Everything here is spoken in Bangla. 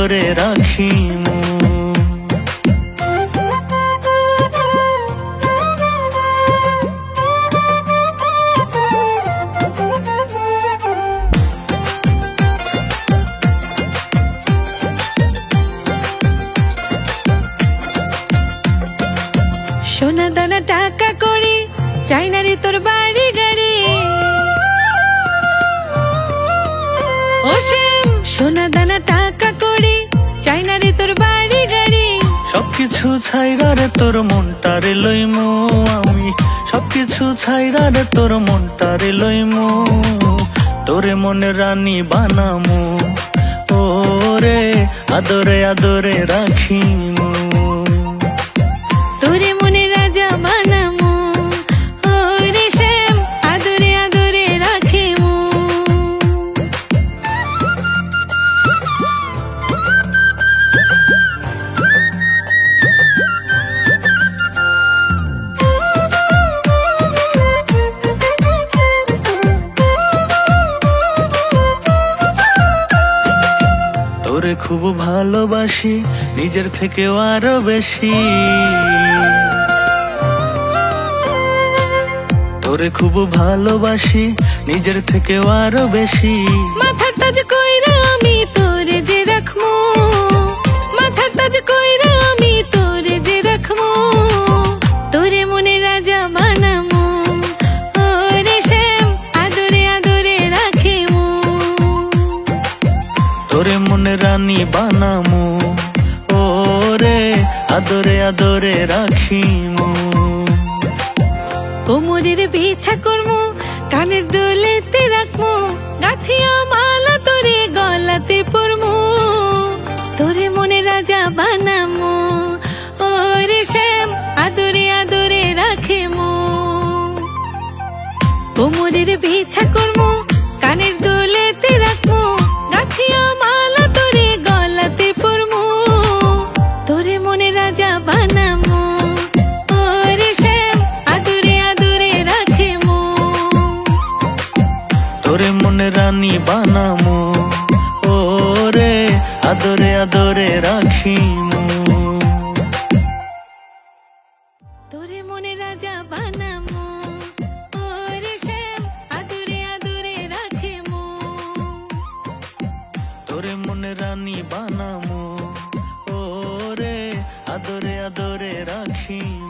আদরে রাখিমু। সোনা দানা টাকা করি চাই না রে তোর বাড়ি গাড়ি। ও শ্যাম সোনা দানা টাকা করি চাই না রে তোর বাড়ি গাড়ি। সবকিছু ছাইরা রে তোর মনটারে লইমু আমি, সবকিছু ছাইরা রে তোর মনটারে লইমু। তোরে মনে রানী বানামু, ওরে আদরে আদরে রাখিমু। তোরে মনে রাজা বানামু, ওরে শ্যাম আদরে আদরে রাখিমু। তোরে খুব ভালোবাসি নিজের থেকেও আরো বেশি, তোরে খুব ভালোবাসি নিজের থেকেও আরো বেশি। মাথার তাজ কইরা আমি তোরে যে রাখমু, মাথার তাজ কইরা আমি তোরে যে রাখমু। তোরে মনে রাজা বানামু, ওরে শ্যাম আদরে আদরে রাখিমু। তোরে মনে রানী বানামু, ওরে আদরে আদরে রাখিমু। কোমরের বিছা করমু, কানের দুলেতে রাখমু, গাথিয়া মালা তোরে গলাতে পরমু। তোরে মনে রাজা বানামু, ওরে শ্যাম আদরে আদরে রাখিমু। কোমরের বিছা করমু, কানের দুলেতে রাখমু, গাথিয়া মালা তোরে গলাতে পরমু। তোরে মনে রাজা বানামু, ওরে শ্যাম আদরে আদরে রাখিমু। তোরে মনে রানী বানামু, ওরে আদরে আদরে রাখিমু। তোরে মনে রাজা বানামু, ওরে শ্যাম আদরে আদরে রাখিমু। তোরে মনে রানী বানামু, ওরে আদরে আদরে রাখিমু।